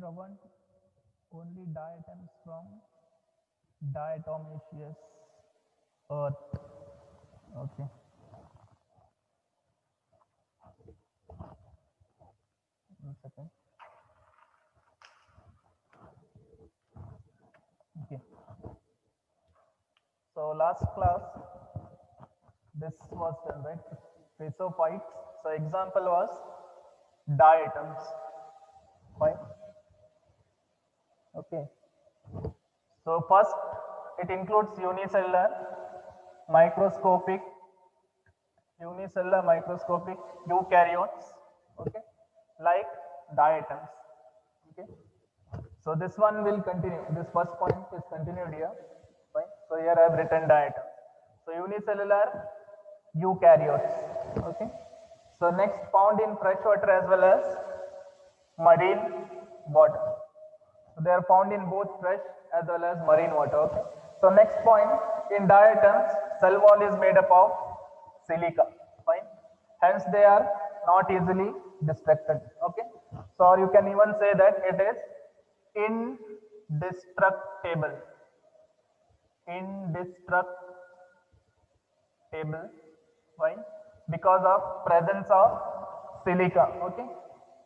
Shravan, only diatoms from diatomaceous earth. Okay. One second. Okay. So last class, this was done, right? Mesophytes. So example was diatoms. Fine. Okay. So first, it includes microscopic, unicellular microscopic eukaryotes. Okay, like diatoms. Okay. So this one will continue. This first point is continued here. Fine. So here I have written diatom. So unicellular eukaryotes. Okay. So next found in freshwater as well as marine water. So they are found in both fresh as well as marine water. Okay. So next point, in diatoms, cell wall is made up of silica. Fine. Hence they are not easily destructed. Okay. So or you can even say that it is indestructible. Indestructible. Why? Because of presence of silica. Okay.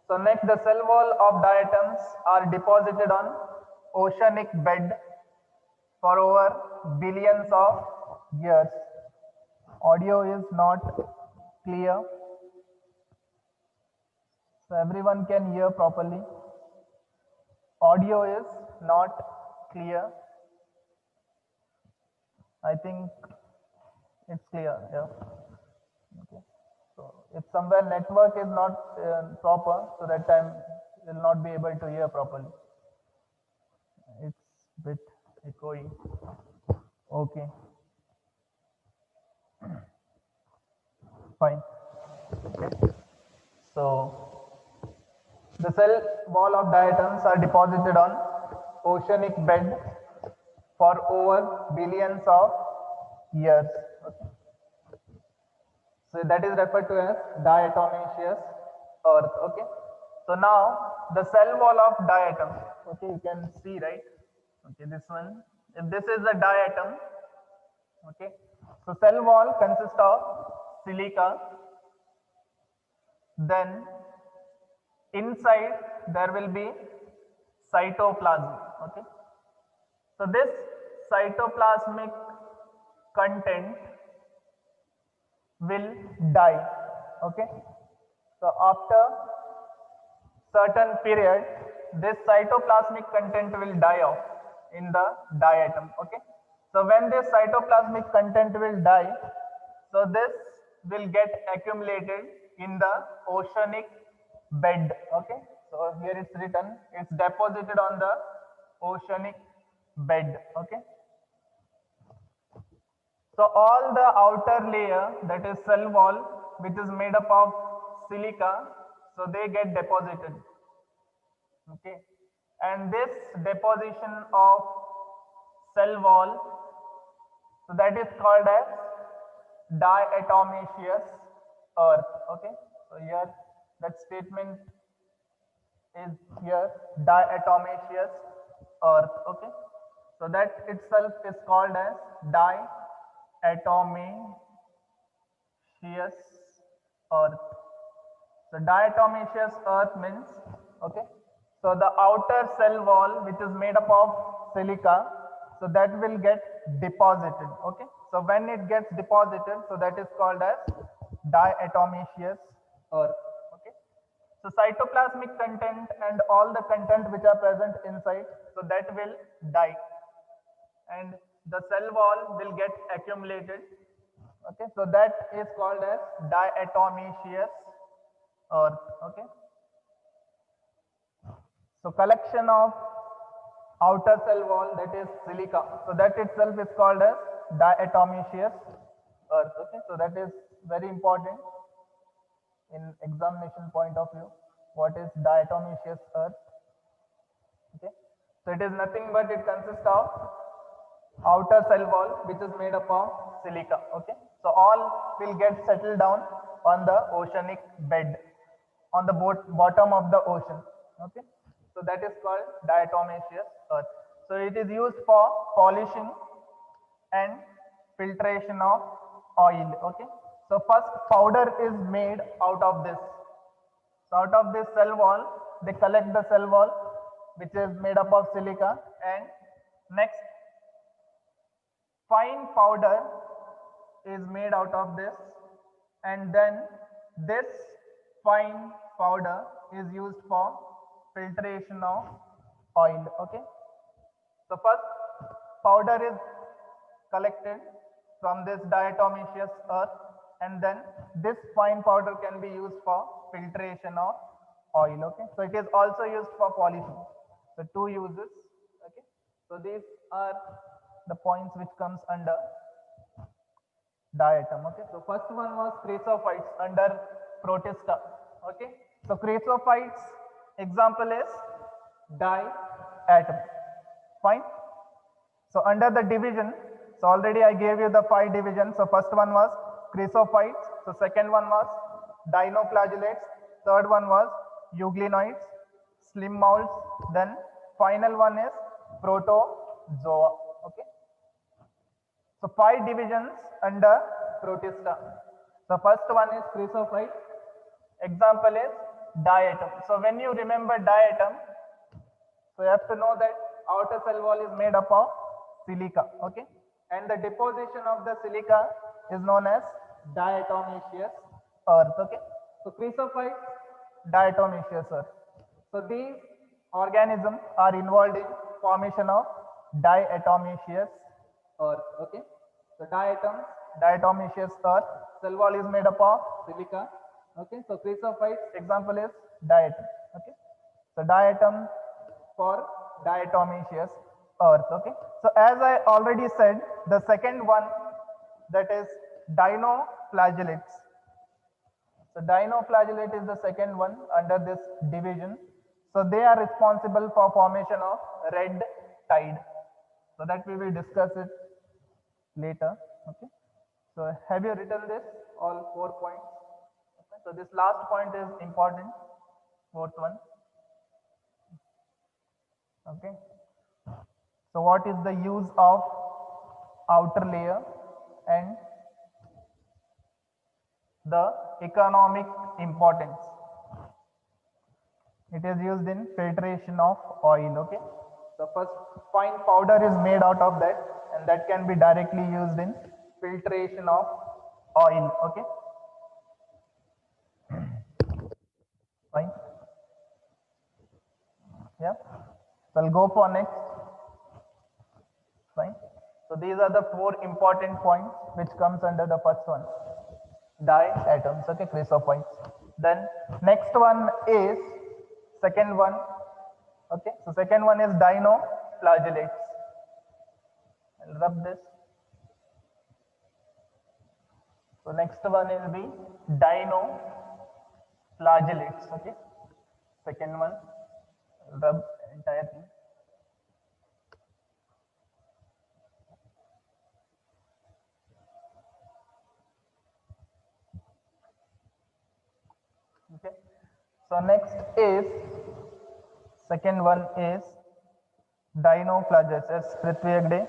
So next, the cell wall of diatoms are deposited on oceanic bed for over billions of years. Audio is not clear, so everyone can hear properly. Audio is not clear. I think it's clear. Yeah. Okay. So if somewhere network is not proper, so that time you'll not be able to hear properly. It's bit echoey. Okay, fine. Okay. So the cell wall of diatoms are deposited on oceanic bed for over billions of years. Okay. So that is referred to as diatomaceous earth. Okay. So now the cell wall of diatom. Okay, you can see, right? Okay, this one. If this is a diatom, okay. So cell wall consists of silica. Then inside there will be cytoplasm. Okay. So this cytoplasmic content will die. Okay. So after certain period, this cytoplasmic content will die off in the diatom. Okay. So when this cytoplasmic content will die, so this will get accumulated in the oceanic bed. Okay. So here it's written, it's deposited on the oceanic bed. Okay. So all the outer layer, that is cell wall, which is made up of silica, so they get deposited. Okay. And this deposition of cell wall, so that is called as diatomaceous earth. Okay. So here that statement is here, diatomaceous earth. Okay. So that itself is called as diatomaceous earth. So diatomaceous earth means, okay. So the outer cell wall, which is made up of silica, so that will get deposited. Okay. So when it gets deposited, so that is called as diatomaceous earth. Okay. So cytoplasmic content and all the content which are present inside, so that will die, and the cell wall will get accumulated. Okay, so that is called as diatomaceous earth. Okay, so collection of outer cell wall, that is silica, so that itself is called as diatomaceous earth. Okay, so that is very important in examination point of view. What is diatomaceous earth? Okay, so it is nothing but it consists of outer cell wall which is made up of silica. Okay, so all will get settled down on the oceanic bed, on the bottom of the ocean. Okay, So that is called diatomaceous earth. So it is used for polishing and filtration of oil. Okay. So first powder is made out of this. So out of this cell wall, they collect the cell wall, which is made up of silica, and next fine powder is made out of this, and then this fine powder is used for filtration of oil. Okay. So first powder is collected from this diatomaceous earth, and then this fine powder can be used for filtration of oil. Okay. So it is also used for polishing. So two uses. Okay. So these are the points which comes under diatom. Okay. So first one was chrysophytes under protista. Okay. So chrysophytes example is diatom. Fine. So under the division, so already I gave you the 5 divisions. So first one was chrysophytes. So second one was dinoflagellates. Third one was euglenoids, slim molds. Then final one is protozoa. Okay. So 5 divisions under protista. So first one is chrysophyte. Example is diatom. So when you remember diatom, so you have to know that outer cell wall is made up of silica. Okay. And the deposition of the silica is known as diatomaceous earth. Okay. So chrysophyte, diatomaceous earth. So these organisms are involved in formation of diatomaceous earth. Okay. So diatomaceous earth, cell wall is made up of silica. Okay. So chrysophyte example is diatom. Okay. So diatom for diatomaceous earth. Okay. So as I already said, the second one, that is dinoflagellates. So dinoflagellate is the second one under this division. So they are responsible for formation of red tide. So that we will discuss it later. Okay. So have you written this all 4 points? Okay. So this last point is important, fourth one. Okay. So what is the use of outer layer and the economic importance? It is used in filtration of oil. Okay. The first fine powder is made out of that, and that can be directly used in filtration of oil. Okay. Fine. Yeah. So I'll go for next. Fine. So these are the 4 important points which comes under the first one, diatoms. Okay, chrysophytes. Then next one is second one. Okay, so second one is dinoflagellates. I'll rub this. So next one will be dinoflagellates. Okay, second one, I'll rub entire thing. Okay. So next is second one is dinoflagellates as Prithvi Agde,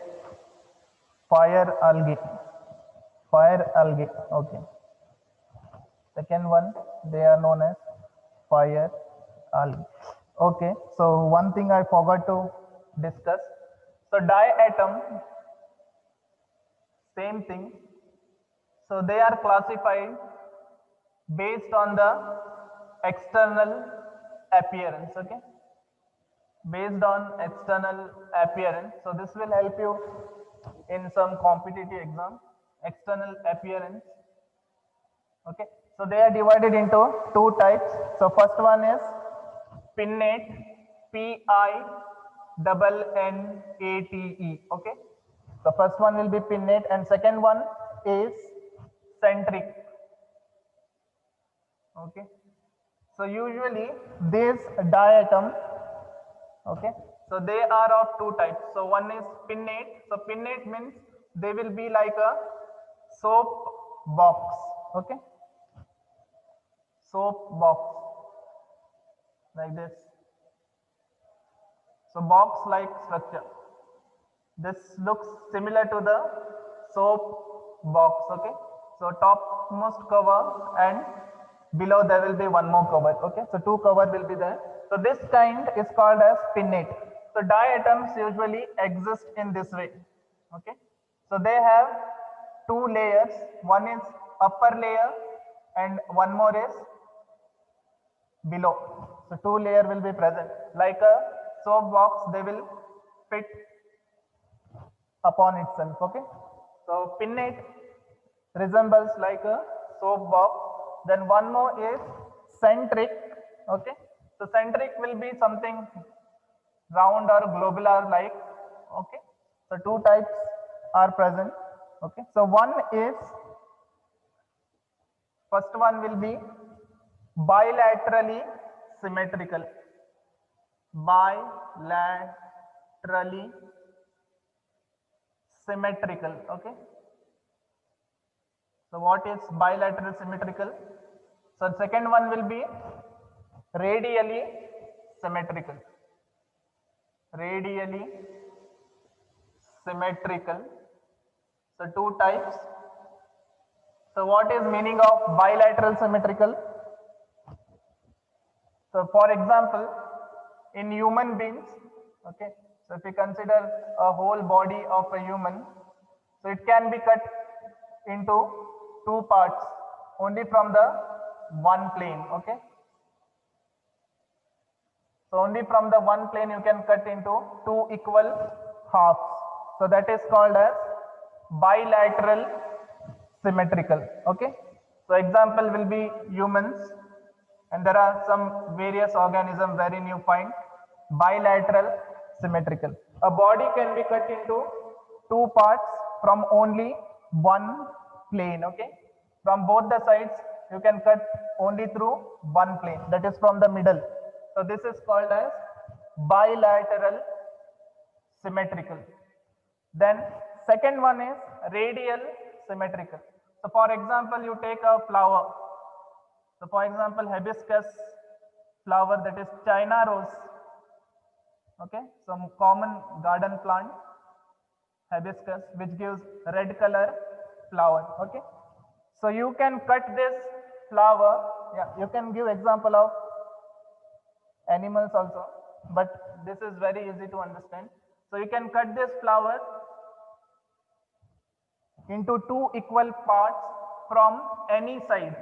fire algae. Fire algae. Okay. Second one, they are known as fire algae. Okay. So one thing I forgot to discuss. So diatom, same thing. So they are classified based on the external appearance. Okay. Based on external appearance. So this will help you in some competitive exam. External appearance. Okay. So they are divided into 2 types. So first one is pinnate, Pinnate. Okay. The first one will be pinnate, and second one is centric. Okay. So usually this diatom, okay, so they are of 2 types. So one is pinnate. So pinnate means they will be like a soap box. Okay. Soap box like this. So box like structure. This looks similar to the soap box. Okay, so topmost cover and below there will be one more cover. Okay, so two cover will be there. So this kind is called as pinnate. So diatoms usually exist in this way. Okay, so they have two layers. One is upper layer and one more is below. So two layer will be present. Like a soap box, they will fit upon itself. Okay, so pinnate resembles like a soap box. Then one more is centric. Okay, so centric will be something round or globular like. Okay, so two types are present. Okay, so one is, first one will be bilaterally symmetrical. Bilaterally symmetrical. Okay, so what is bilateral symmetrical? So second one will be radially symmetrical. Radially symmetrical. So two types. So what is meaning of bilateral symmetrical? So for example, in human beings, okay, so if we consider a whole body of a human, so it can be cut into two parts only from the one plane. Okay, so only from the one plane you can cut into two equal halves. So that is called as bilateral symmetrical. Okay, so example will be humans, and there are some various organisms wherein you find bilateral symmetrical. A body can be cut into two parts from only one plane. Okay, from both the sides you can cut only through one plane, that is from the middle. So this is called as bilateral symmetrical. Then second one is radial symmetrical. So for example, you take a flower. So for example, hibiscus flower, that is China rose. Okay, some common garden plant, hibiscus, which gives red color flower. Okay, so you can cut this flower. Yeah, you can give example of animals also, but this is very easy to understand. So you can cut this flower into two equal parts from any side,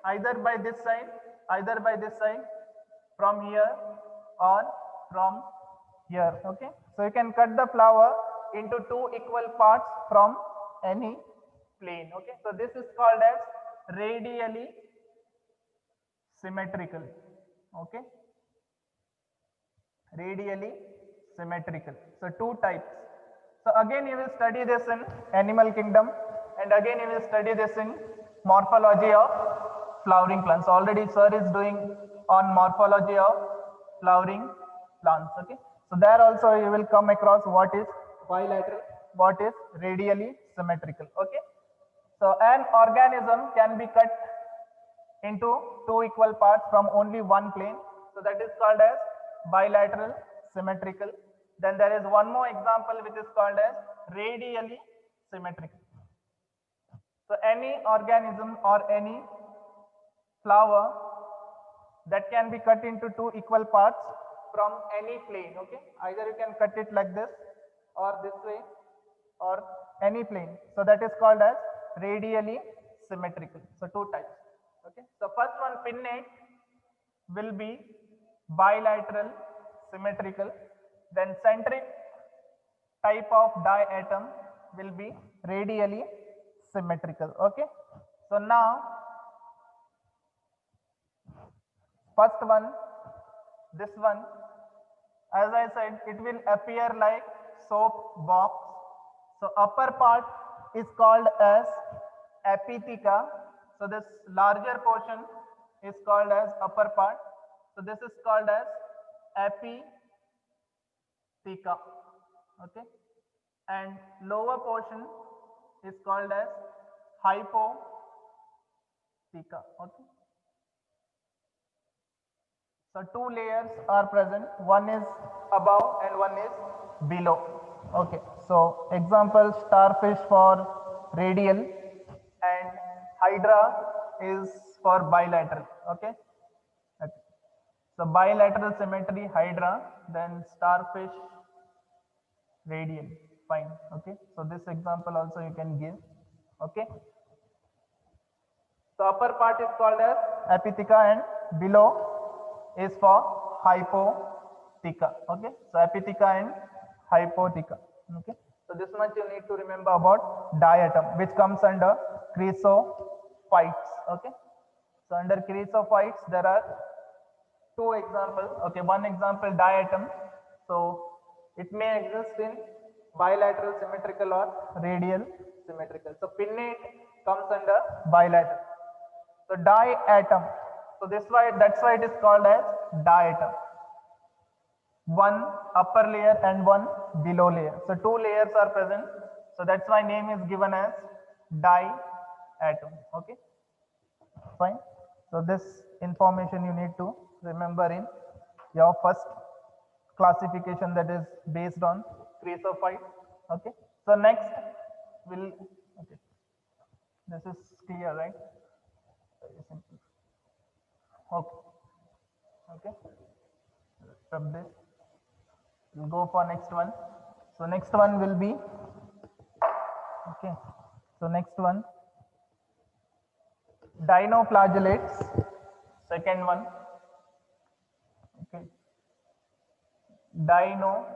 either by this side, either by this side, from here or from here. Okay, so you can cut the flower into two equal parts from any plane. Okay, so this is called as radially symmetrical. Okay, radially symmetrical. So two types. So again you will study this in animal kingdom, and again you will study this in morphology of flowering plants. Already sir is doing on morphology of flowering plants. Okay, so there also you will come across what is bilateral, what is radially symmetrical. Okay, so an organism can be cut into two equal parts from only one plane. So that is called as bilateral symmetrical. Then there is one more example which is called as radially symmetrical. So any organism or any flower that can be cut into two equal parts from any plane. Okay, either you can cut it like this or this way or any plane. So that is called as radially symmetrical. So two types. Okay, so first one, pinnate, will be bilateral symmetrical. Then centric type of diatom will be radially symmetrical. Okay, so now first one, this one, as I said, it will appear like soap box. So upper part is called as epitheca. So this larger portion is called as upper part. So this is called as epitheca. Okay, and lower portion is called as hypotheca. Okay, so two layers are present. One is above and one is below. Okay, so example, starfish for radial and hydra is for bilateral. Okay. Okay. So bilateral symmetry hydra, then starfish radial. Fine. Okay. So this example also you can give. Okay. So upper part is called as epitheca and below is for hypotheca. Okay. So epitheca and hypotheca. Okay. So this much you need to remember about diatom, which comes under chrysophytes. Okay. So under chrysophytes there are two examples. Okay, one example diatom. So it may exist in bilateral symmetrical or radial symmetrical. So pinnate comes under bilateral. So diatom. So that's why it is called as diatom. One upper layer and one below layer. So two layers are present. So that's why name is given as diatom. Okay, fine. So this information you need to remember in your first classification, that is based on chrysophyte. Okay. So next will, okay, this is clear, right? Very simple. Okay. Okay. From this, we'll go for next one. So next one will be, okay. So next one, dinoflagellates. Second one, okay. Dinoflagellates.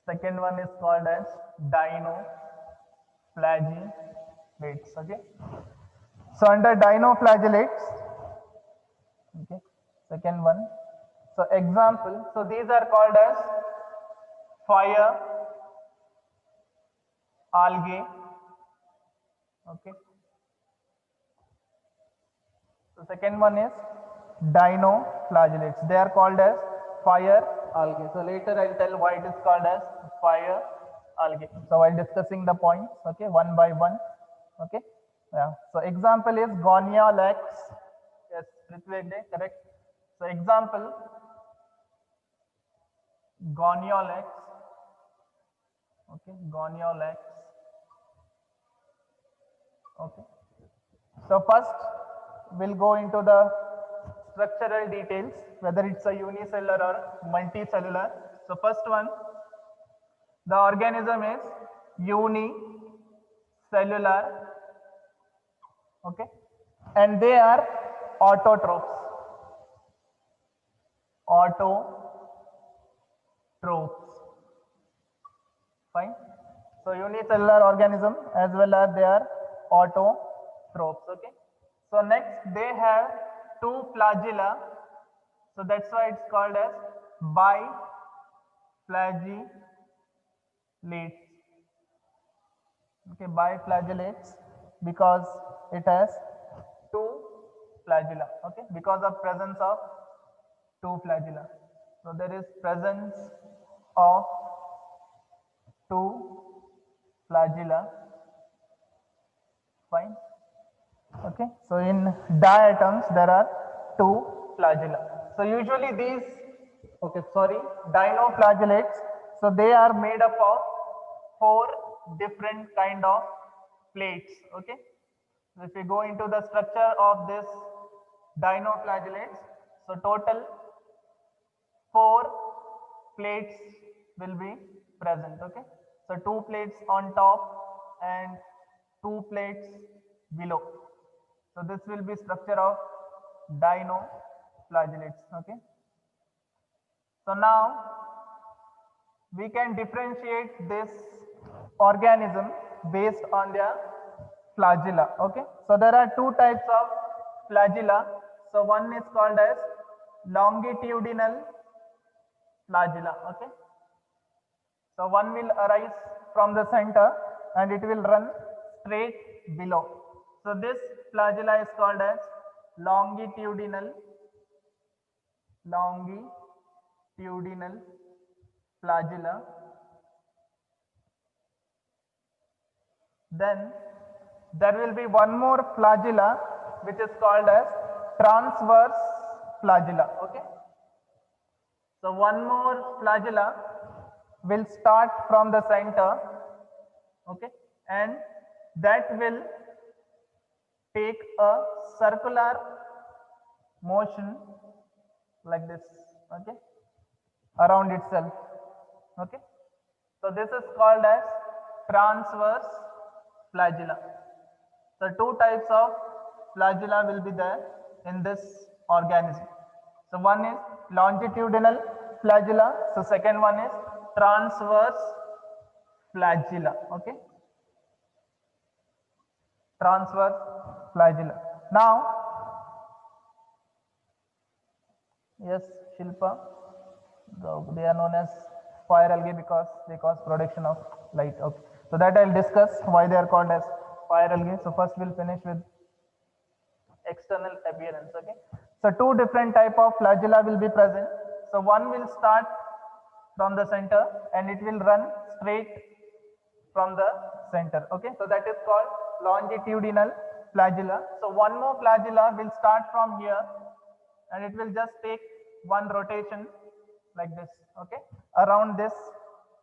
Second one is called as dinoflagellates. Okay. So under dinoflagellates, okay, second one. So example, so these are called as fire algae. Okay. So second one is dinoflagellates. They are called as fire algae. So later I'll tell why it is called as fire algae. So while discussing the points, okay, one by one. Okay. Yeah. So example is Goniolax. Yes, Prithviraj, correct. So example, Goniolax. Okay, Goniolax. Okay. So first we'll go into the structural details, whether it's a unicellular or multicellular. So first one, the organism is unicellular. Okay, and they are autotrophs. Autotrophs. Fine. So unicellular organism as well as they are autotrophs. Okay. So next they have two flagella. So that's why it's called as biflagellates. Okay, biflagellates because it has two flagella. Okay, because of presence of two flagella. So there is presence of two flagella. Fine. Okay. So in diatoms there are two flagella. So usually these, okay, sorry, dinoflagellates. So they are made up of four different kind of plates. Okay. So if we go into the structure of this dinoflagellates, so total four plates will be present. Okay. So two plates on top and two plates below. So this will be structure of dinoflagellates. Okay. So now we can differentiate this organism based on their flagella. Okay. So there are two types of flagella. So one is called as longitudinal flagella. Okay. So one will arise from the center and it will run straight below. So this flagella is called as longitudinal flagella. Then there will be one more flagella which is called as transverse flagella. Okay, so one more flagella will start from the center. Okay, and that will take a circular motion like this. Okay, around itself. Okay, so this is called as transverse flagella. So two types of flagella will be there in this organism. So one is longitudinal flagella. So second one is transverse flagella. Okay, transverse flagella. Now, yes, Shilpa, they are known as fire algae because they cause production of light. Okay, so that I'll discuss why they are called as fire algae. So first we'll finish with external appearance. Okay, so two different type of flagella will be present. So one will start from the center and it will run straight from the center. Okay, so that is called longitudinal flagella. So one more flagella will start from here and it will just take one rotation like this. Okay, around this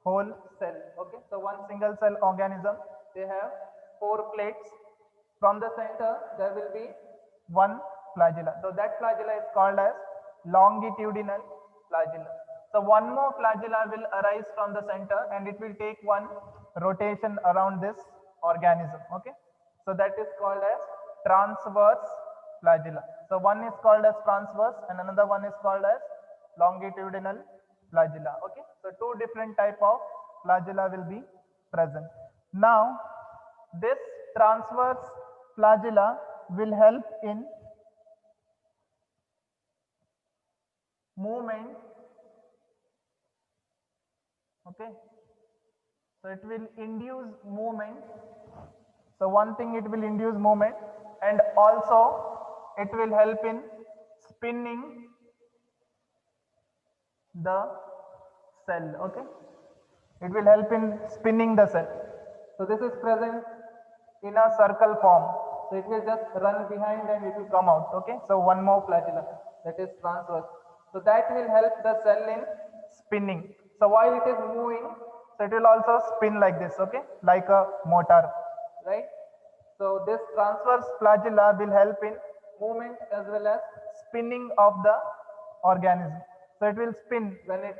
whole cell. Okay, so one single cell organism, they have 4 plates. From the center there will be one flagella. So that flagella is called as longitudinal flagella. So one more flagella will arise from the center and it will take one rotation around this organism. Okay, so that is called as transverse flagella. So one is called as transverse and another one is called as longitudinal flagella. Okay, so two different type of flagella will be present. Now this transverse flagella will help in movement. Okay, so it will induce movement. So one thing, it will induce movement and also it will help in spinning the cell. Okay, it will help in spinning the cell. So this is present in a circle form. So it will just run behind and it will come out. Okay, so one more flagella, that is transverse. So that will help the cell in spinning. So while it is moving, so it will also spin like this. Okay, like a motor, right? So this transverse flagella will help in movement as well as spinning of the organism. So it will spin when it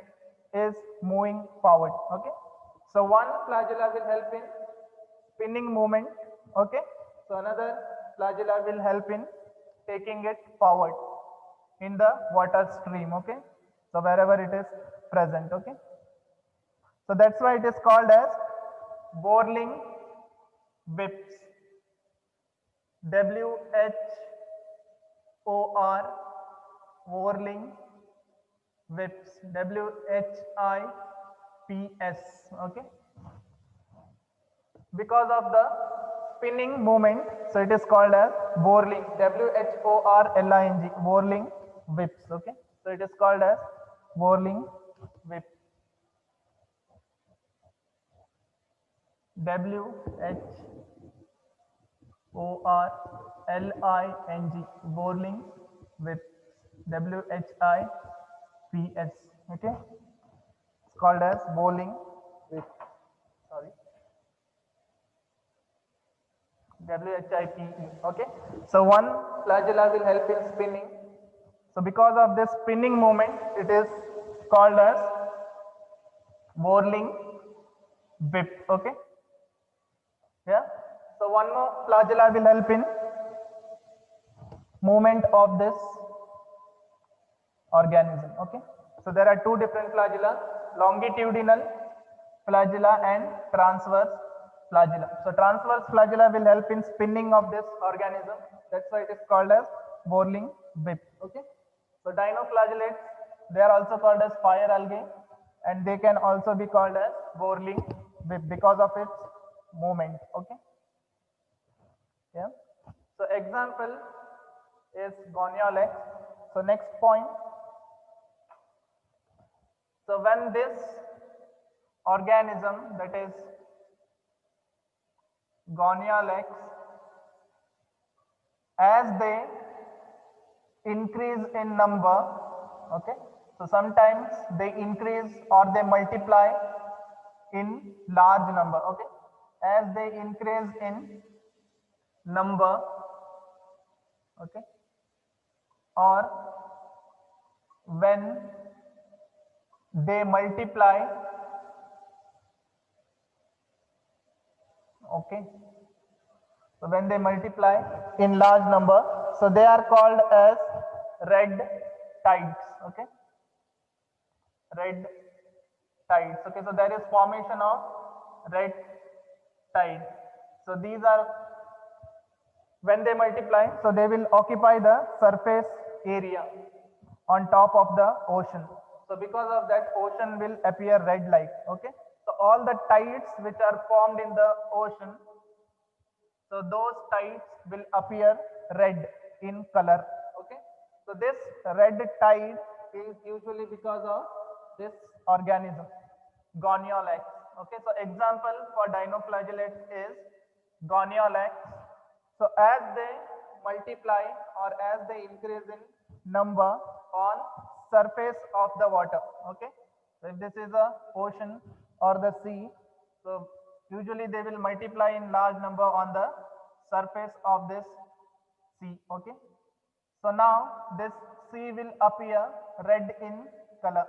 is moving forward. Okay, so one flagella will help in spinning movement. Okay, so another flagella will help in taking it forward in the water stream. Okay, so wherever it is present. Okay, so that's why it is called as Worling whips. WHOR, Worling whips. WHIPS. Okay, because of the spinning movement, so it is called as Worling. WHORLING, Worling whips. Okay, so it is called as Worling whip. WHORLING, Worling whips. WHIPS. Okay, it's called as bowling whip. Sorry, WHIPE. Okay, so one flagella will help in spinning. So because of this spinning movement, it is called as Worling whip. Okay, yeah. So one more flagella will help in movement of this organism. Okay, so there are two different flagella: longitudinal flagella and transverse flagella. So transverse flagella will help in spinning of this organism. That's why it is called as Worling whip. Okay, so dinoflagellates, they are also called as fire algae and they can also be called as Worling whip because of its movement. Okay, yeah. So example is Gonialex. So next point. So when this organism, that is Gonialex, as they increase in number. Okay, so sometimes they increase or they multiply in large number. Okay, as they increase in number, okay, or when they multiply, okay, so when they multiply in large number, so they are called as red tides. Okay, red tides. Okay, so there is formation of red tide. So these are when they multiply, so they will occupy the surface area on top of the ocean. So because of that, ocean will appear red like. Okay, so all the tides which are formed in the ocean, so those tides will appear red in color. Okay, so this red tide is usually because of this organism, Goniolax. Okay, so example for dinoflagellates is Goniolax. So as they multiply or as they increase in number on surface of the water. Okay, so if this is a ocean or the sea, so usually they will multiply in large number on the surface of this sea. Okay, so now this sea will appear red in color.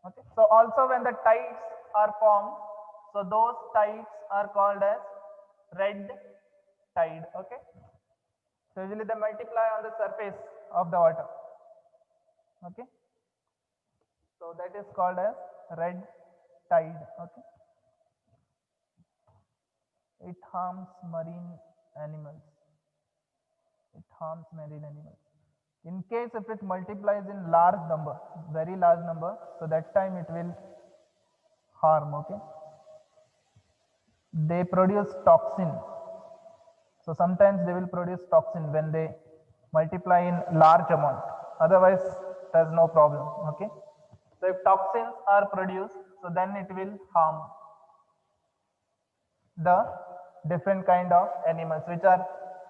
Okay, so also when the tides are formed, so those tides are called as red tide. Okay, so usually they multiply on the surface of the water. Okay, so that is called as red tide. Okay, it harms marine animals. It harms marine animals. In case if it multiplies in large number, very large number, so that time it will harm. Okay, they produce toxin. So sometimes they will produce toxin when they multiply in large amount. Otherwise, there's no problem. Okay, so if toxins are produced, so then it will harm the different kind of animals which are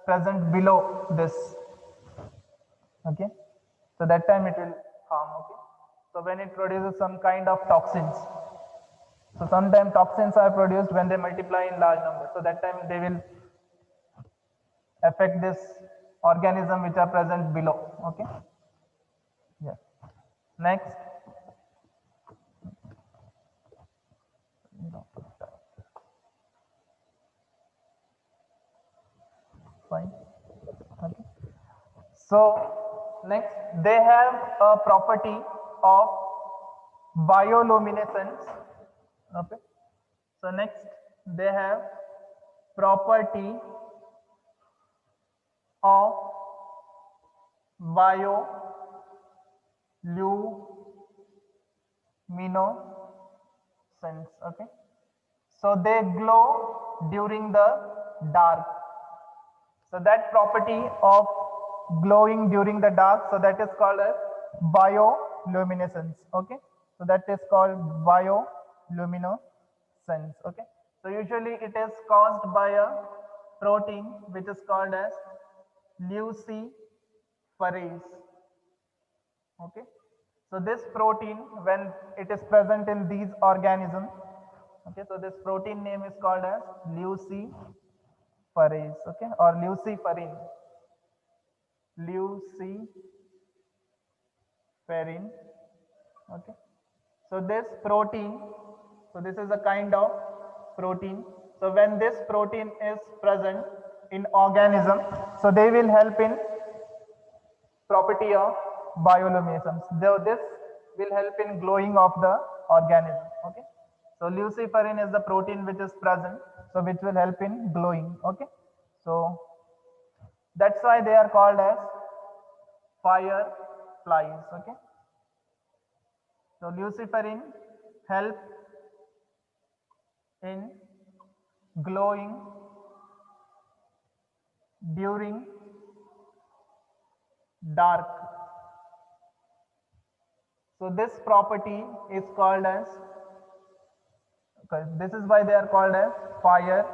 present below this. Okay, so that time it will harm. Okay, so when it produces some kind of toxins, so sometimes toxins are produced when they multiply in large numbers, so that time they will affect this organism which are present below. Okay, yeah. Next, fine. Okay, so next they have a property of bioluminescence. Okay, so next they have property of bioluminescence. Okay, so they glow during the dark. So that property of glowing during the dark, so that is called as bioluminescence. Okay, so that is called bioluminescence. Okay, so usually it is caused by a protein which is called as luciferase. Okay, so this protein, when it is present in these organisms, okay, so this protein name is called as luciferase. Okay, or luciferin. Luciferin. Okay, so this protein, so this is a kind of protein. So when this protein is present in organism, so they will help in property of bioluminescence. Though this will help in glowing of the organism. Okay, so luciferin is the protein which is present, so which will help in glowing. Okay, so that's why they are called as fireflies. Okay, so luciferin help in glowing during dark. So this property is called as, okay, this is why they are called as fireflies.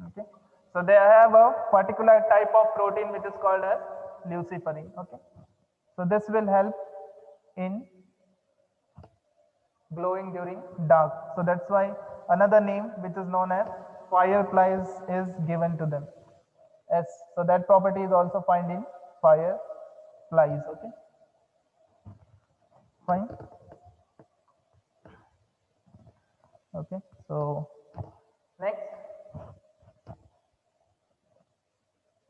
Okay, So they have a particular type of protein which is called as luciferin. Okay. So this will help in glowing during dark. So that's why another name which is known as fireflies is given to them. Yes. So that property is also found in fireflies. Okay. Fine. Okay. So next.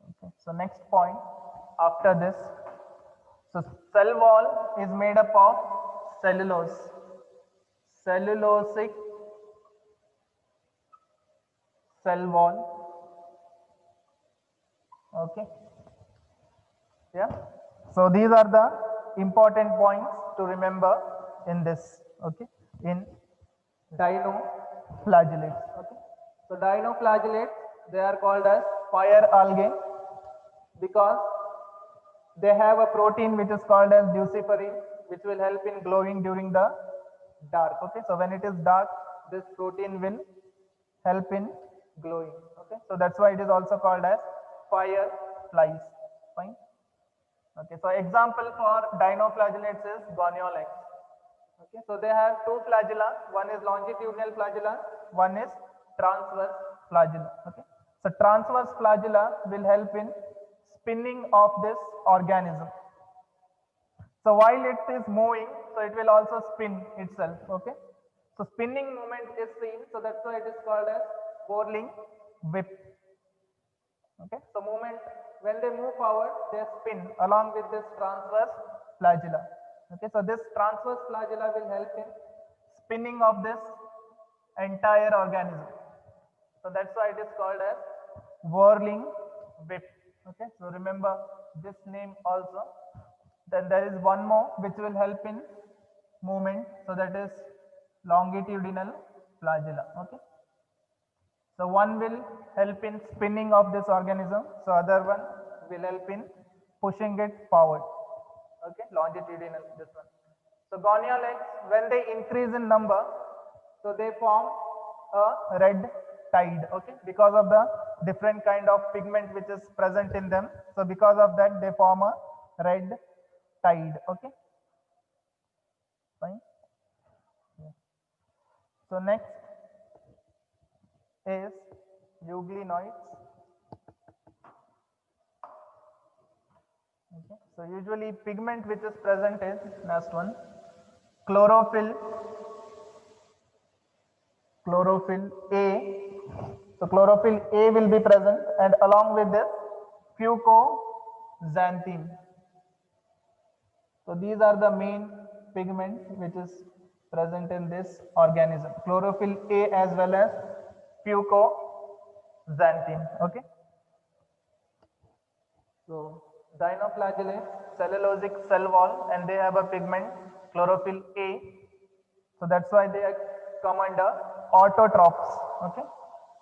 Okay. So next point after this. So cell wall is made up of cellulose, cellulosic cell wall. Okay. Yeah. So these are the important points to remember in this. Okay. In dinoflagellates. Okay. So dinoflagellates, they are called as fire algae because they have a protein which is called as luciferin, which will help in glowing during the dark. Okay. So when it is dark, this protein will help in glowing. Okay. So that's why it is also called as fireflies. Fine. Okay. So example for dinoflagellates is goniolax. Okay. So they have two flagella. One is longitudinal flagella. One is transverse flagella. Okay. So transverse flagella will help in spinning of this organism. So while it is moving, so it will also spin itself. Okay. So spinning movement is seen. So that's why it is called as whirling whip. Okay. So movement, when they move forward, they spin along with this transverse flagella. Okay. So this transverse flagella will help in spinning of this entire organism. So that's why it is called as whirling whip. Okay. So remember this name also. Then there is one more which will help in movement. So that is longitudinal flagella. Okay. So one will help in spinning of this organism. So other one will help in pushing it forward. Okay, longitudinal, this one. So goniolax, when they increase in number, so they form a red tide. Okay, because of the different kind of pigment which is present in them. So because of that, they form a red tide. Okay, fine. Yeah. So next is euglenoids. Okay. So usually pigment which is present is last one, chlorophyll, chlorophyll A. So chlorophyll A will be present and along with this fucoxanthin. So these are the main pigment which is present in this organism, chlorophyll A as well as fucoxanthin. Okay. So dinoflagellate, cellulosic cell wall, and they have a pigment chlorophyll A. So that's why they come under autotrophs. Okay.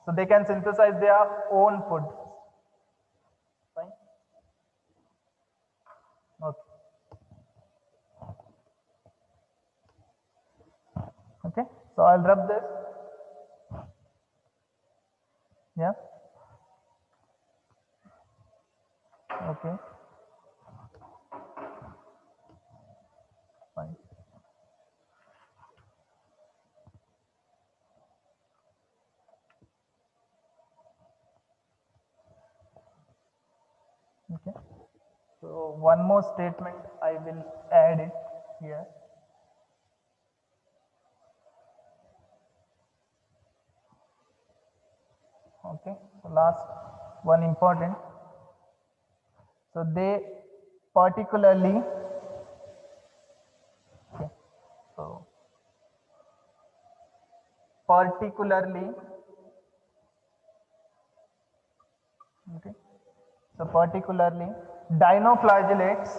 So they can synthesize their own food. Fine. Okay. Okay. So I'll rub this. Yeah. Okay. Fine. Okay. So one more statement I will add it here. Okay. So last one important. So they particularly, okay. So particularly, okay. So particularly dinoflagellates,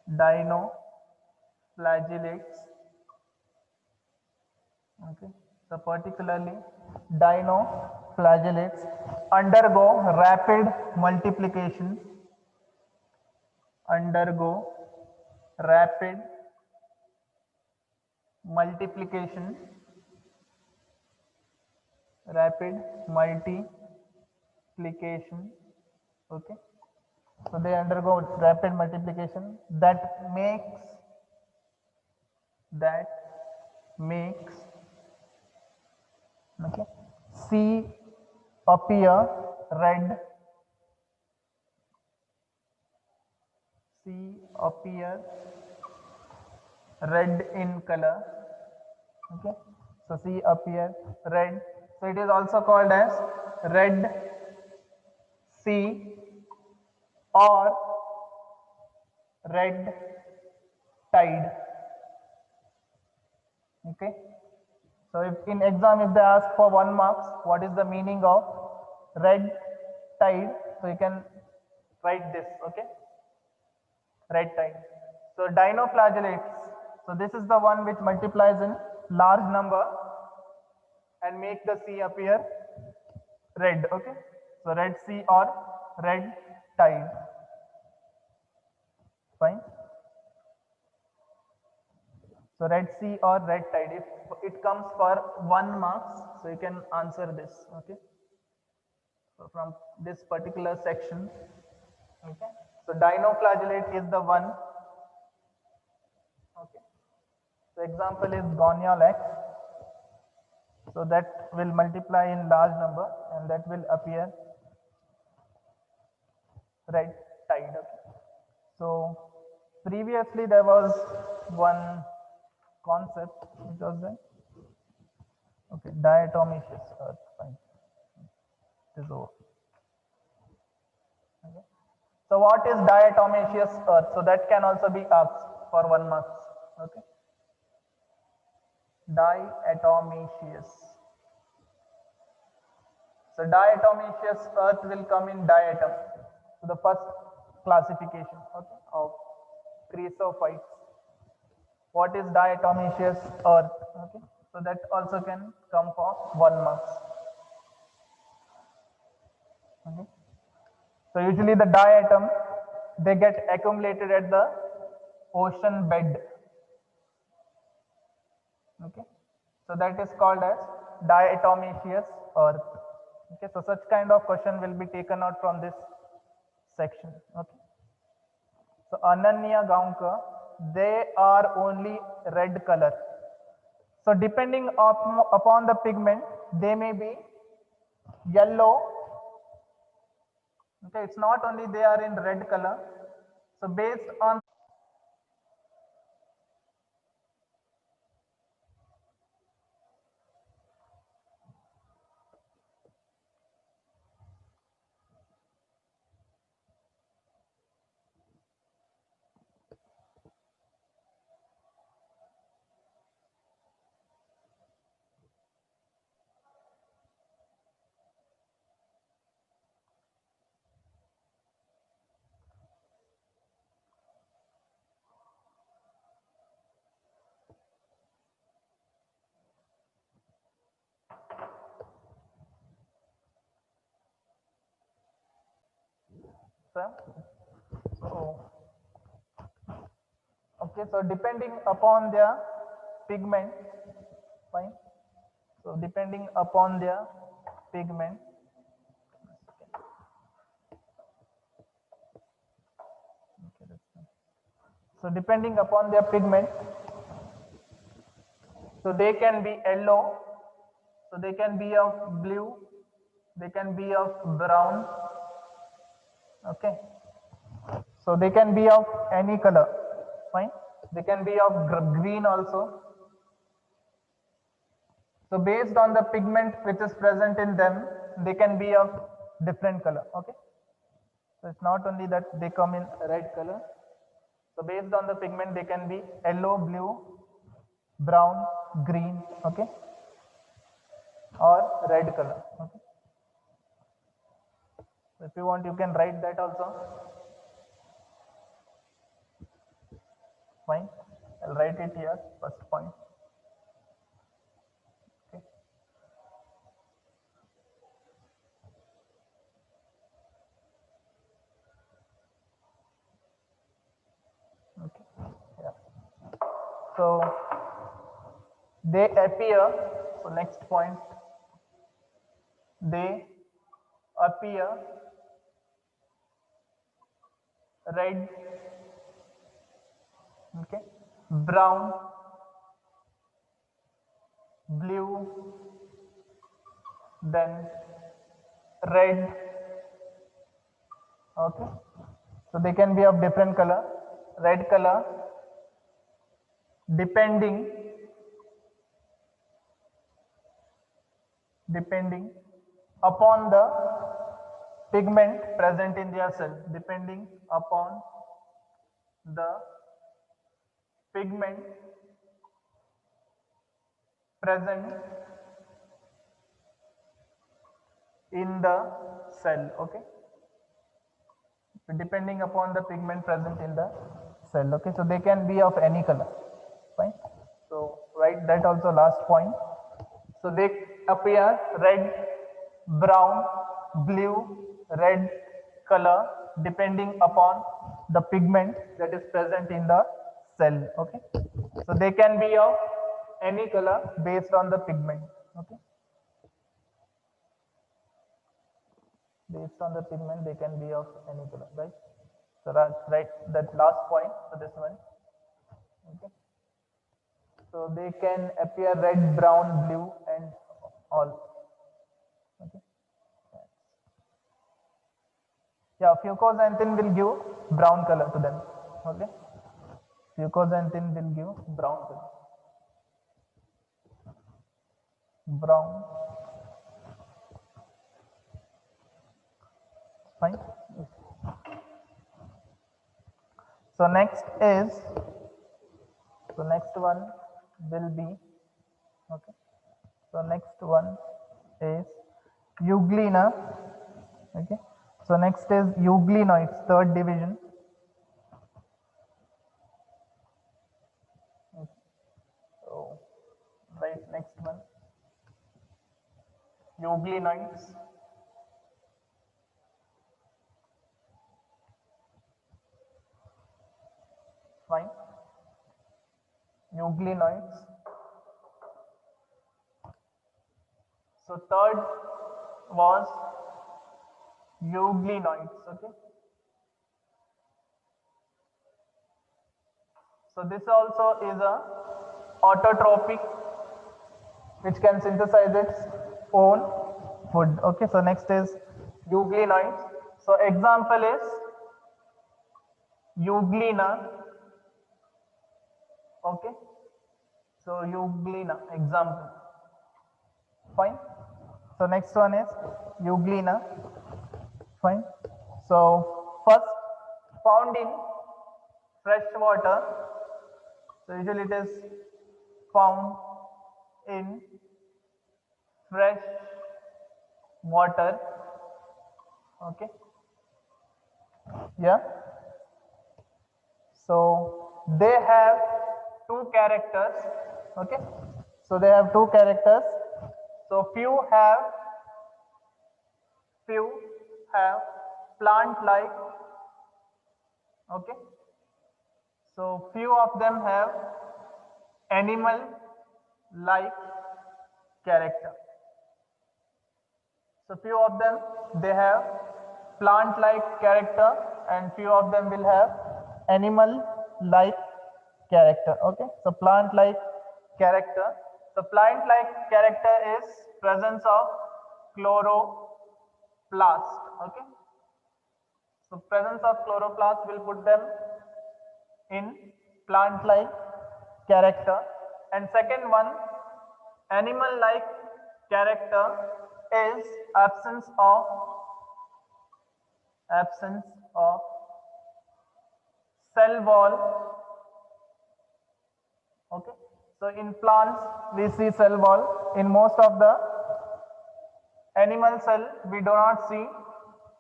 dinoflagellates, okay. So particularly dinoflagellates undergo rapid multiplication, undergo rapid multiplication, rapid multiplication multiplication. Okay, so they undergo rapid multiplication that makes okay C appear red. C appear red in color. Okay, so C appear red. So it is also called as red sea or red tide. Okay, so if in exam if they ask for 1 marks, what is the meaning of red tide? So you can write this. Okay, red tide. So dinoflagellates. So this is the one which multiplies in large number and make the sea appear red. Okay, so red sea or red tide. Fine. So red sea or red tide. If it comes for 1 marks, so you can answer this. Okay. So from this particular section. Okay. So dinoflagellate is the one. Okay. So example is Goniolax. So that will multiply in large number and that will appear red tide. Okay. So previously there was one concept which was the okay diatomaceous earth. Fine, it is over. Okay. So what is diatomaceous earth? So that can also be asked for 1 marks. Okay, diatomaceous. So diatomaceous earth will come in diatom. So the first classification okay, of chrysophytes. What is diatomaceous earth? Okay, so that also can come for 1 marks. Okay. So usually the diatom they get accumulated at the ocean bed. Okay, so that is called as diatomaceous earth. Okay, so such kind of question will be taken out from this section. Okay, so Ananya Gaonkar, they are only red color. So depending upon the pigment, they may be yellow. Okay, it's not only they are in red color. So based on so okay, so depending upon their pigment, fine. So depending upon their pigment, so depending upon their pigment, so they can be yellow, so they can be of blue, they can be of brown. Okay, so they can be of any color. Fine, they can be of green also. So based on the pigment which is present in them, they can be of different color. Okay, so it's not only that they come in red color. So based on the pigment, they can be yellow, blue, brown, green, okay, or red color. Okay. So if you want, you can write that also. Fine. I'll write it here. First point. Okay. Okay. Yeah. So they appear. So next point. They appear red, okay, brown, blue, then red, okay. So they can be of different color. Red color depending upon the pigment present in their cell, depending upon the pigment present in the cell, okay, depending upon the pigment present in the cell, okay. So they can be of any color, fine. So write that also last point. So they appear red, brown, blue, red color depending upon the pigment that is present in the cell, okay. So they can be of any color based on the pigment, okay. Based on the pigment they can be of any color, right? So write that last point for this one, okay. So they can appear red, brown, blue and all, okay. Yeah, fucoxanthin will give brown color to them, okay. Fucoxanthin will give brown color, brown, fine. So next is, so next one will be, okay. So next one is euglena, okay. So next is euglenoids, third division. Okay. So right, next one, euglenoids. Fine. Euglenoids. So third was euglenoids, okay. So this also is a autotrophic which can synthesize its own food, okay. So next is euglenoids. So example is euglena, okay. So euglena example, fine. So next one is euglena, fine. So first found in fresh water. So usually it is found in fresh water, okay. Yeah. So they have two characters, okay. So they have two characters. So few have plant like, okay. So few of them have animal like character. So few of them they have plant like character and few of them will have animal like character, okay. So plant like character. So plant like character is presence of chloroplast, okay. So presence of chloroplast will put them in plant like character. And second one, animal like character is absence of cell wall, okay. So in plants we see cell wall, in most of the animal cell we do not see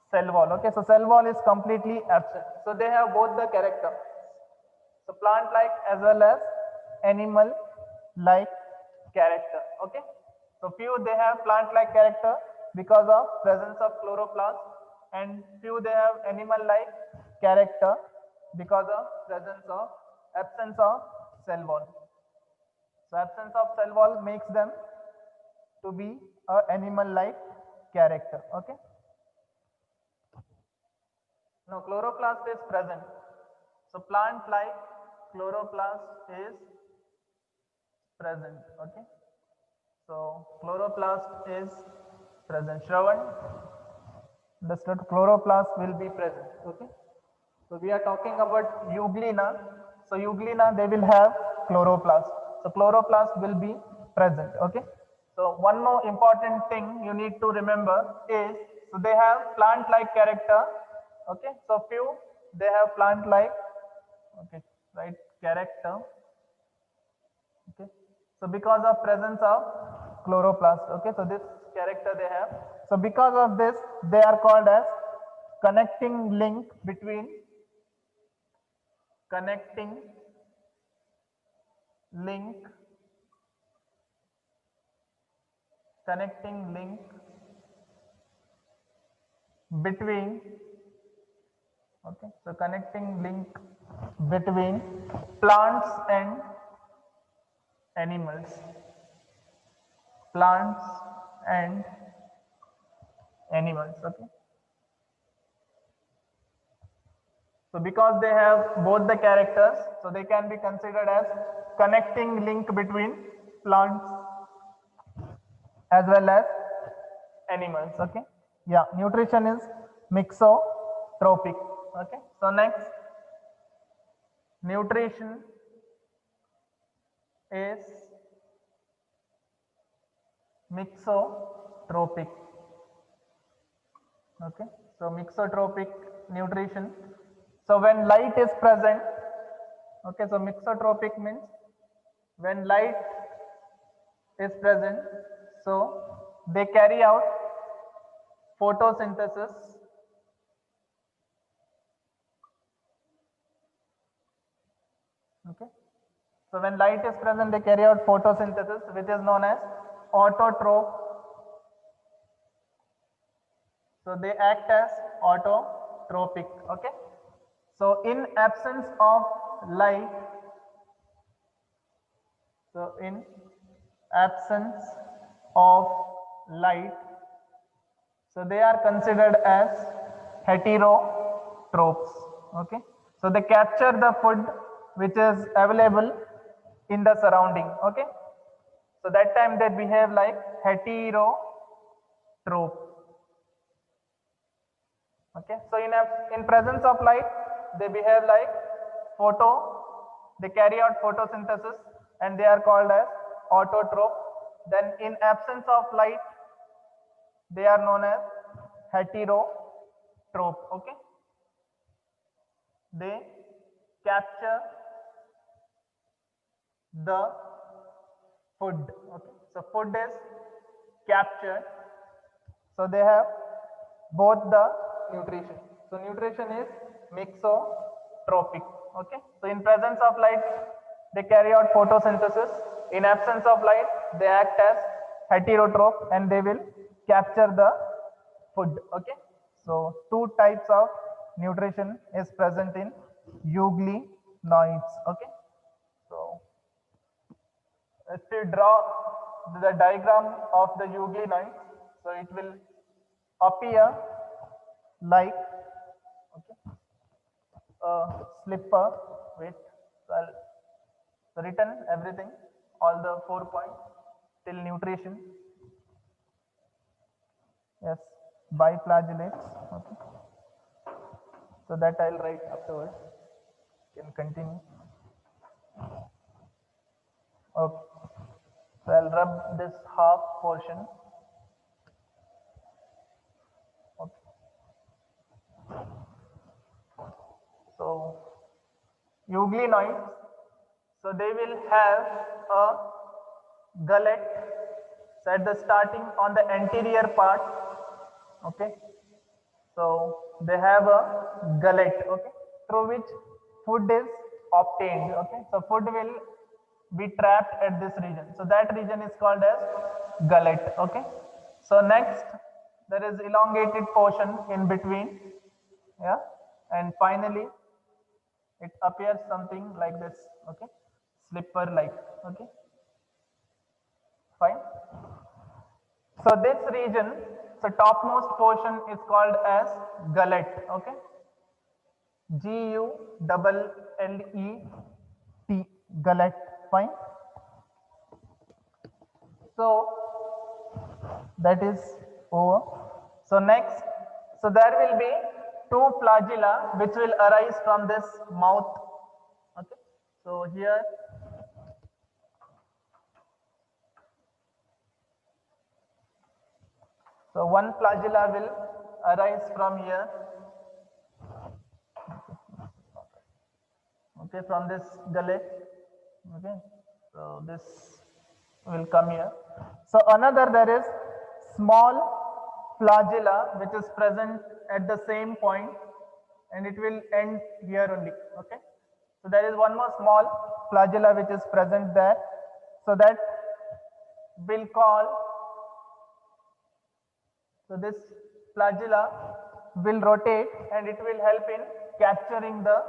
cell wall, okay. So cell wall is completely absent. So they have both the character, so plant like as well as animal like character, okay. So few they have plant like character because of presence of chloroplast and few they have animal like character because of presence of absence of cell wall. So absence of cell wall makes them to be a animal like character, okay. No, chloroplast is present. So plant like chloroplast is present. Okay. So chloroplast is present. Shravan, the chloroplast will be present. Okay. So we are talking about euglena. So euglena, they will have chloroplast. So chloroplast will be present. Okay. So one more important thing you need to remember is, so they have plant-like character. Okay. So few, they have plant-like. Okay. Right. Character. Okay. So because of presence of chloroplast. Okay. So this character they have. So because of this, they are called as connecting link between connecting link connecting link between, okay, so connecting link between plants and animals, plants and animals. Okay, so because they have both the characters, so they can be considered as connecting link between plants as well as animals. Okay, yeah, nutrition is mixotropic. Okay, so next, nutrition is mixotropic. Okay, so mixotropic nutrition. So when light is present, okay, so mixotropic means when light is present, so they carry out photosynthesis. Okay, so when light is present, they carry out photosynthesis, which is known as autotroph. So they act as autotropic. Okay, so in absence of light, so in absence of light, so they are considered as heterotrophs. Okay, so they capture the food which is available in the surrounding. Okay, so that time they behave like heterotroph. Okay, so in presence of light, they behave like photo, they carry out photosynthesis and they are called as autotroph. Then in absence of light, they are known as heterotroph. Okay, they capture the food. Okay, so food is captured, so they have both the nutrition. So nutrition is mixotropic. Okay, so in presence of light, they carry out photosynthesis. In absence of light, they act as heterotroph and they will capture the food. Okay, so two types of nutrition is present in euglenoids. Okay, so if we draw the diagram of the euglenoids, so it will appear like, okay, a slipper. Wait, so I'll written everything, all the 4 points till nutrition. Yes, biflagellates. Okay, so that I'll write afterwards. Can continue. Okay, so I'll rub this half portion. Okay, so euglenoids, so they will have a gullet, so at the starting on the anterior part. Okay, so they have a gullet, okay, through which food is obtained. Okay, so food will be trapped at this region, so that region is called as gullet. Okay, so next there is elongated portion in between, yeah, and finally it appears something like this. Okay, slipper like. Okay, fine. So this region, so topmost portion is called as gullet. Okay, Gullet, gullet, fine. So that is over. So next, so there will be two flagella which will arise from this mouth. Okay. So here, so one flagella will arise from here. Okay, from this gullet. Okay, so this will come here. So another, there is small flagella which is present at the same point, and it will end here only. Okay, so there is one more small flagella which is present there, so that will call, so this flagella will rotate and it will help in capturing the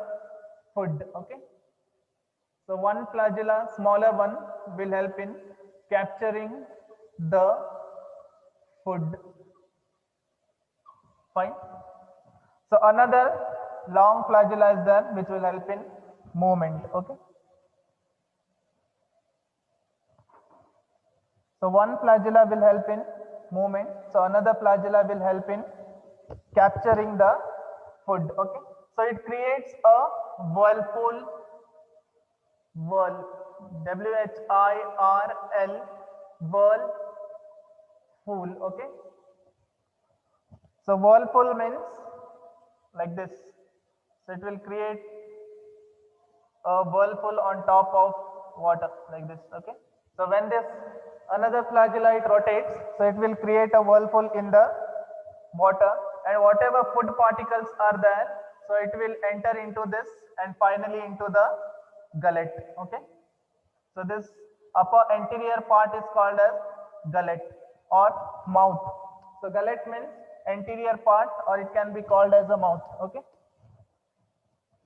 food. Okay, so one flagella, smaller one, will help in capturing the food. Fine. So another long flagella is there which will help in movement. Okay. So one flagella will help in movement. So another flagella will help in capturing the food. Okay. So it creates a whirlpool, WHIRL, whirlpool. Okay. So whirlpool means like this. So it will create a whirlpool on top of water like this. Okay. So when this another flagella it rotates, so it will create a whirlpool in the water, and whatever food particles are there, so it will enter into this and finally into the gullet. Okay. So this upper anterior part is called as gullet or mouth. So gullet means anterior part, or it can be called as a mouth. Okay.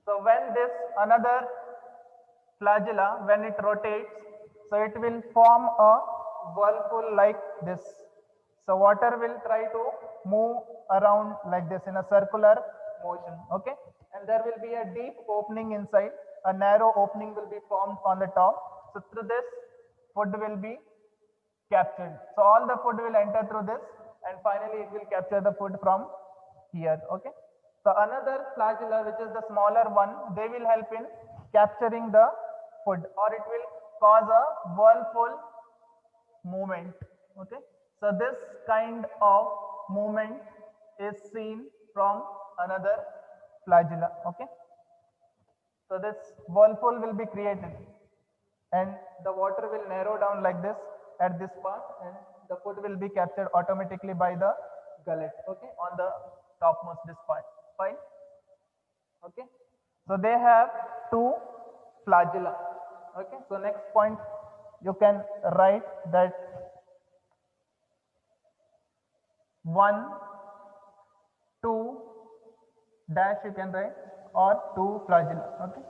So when this another flagella, when it rotates, so it will form a whirlpool like this. So water will try to move around like this in a circular motion. Okay, and there will be a deep opening inside. A narrow opening will be formed on the top. So through this, food will be captured. So all the food will enter through this, and finally it will capture the food from here. Okay. So another flagella, which is the smaller one, they will help in capturing the food, or it will cause a whirlpool movement. Okay. So this kind of movement is seen from another flagella. Okay. So this whirlpool will be created, and the water will narrow down like this at this part, and the food will be captured automatically by the gullet. Okay, on the topmost this part. Fine. Okay, so they have two flagella. Okay, so next point you can write that 1, 2 dash you can write, or 2 flagella. Okay,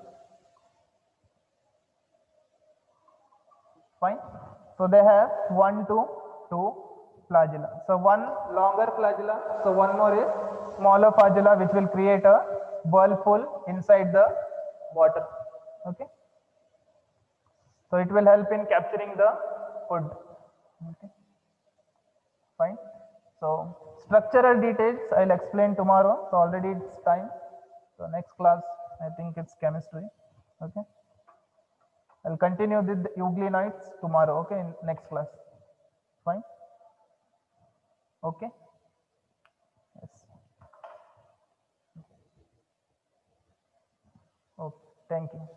fine. So they have 1 to 2 flagella. So one longer flagella, so one more is smaller flagella, which will create a whirlpool inside the water. Okay, so it will help in capturing the food. Okay, fine. So structural details I'll explain tomorrow. So already it's time. So next class I think it's chemistry. Okay, I'll continue with the euglenoids tomorrow. Okay, in next class. Fine. Okay. Yes. Okay. Thank you.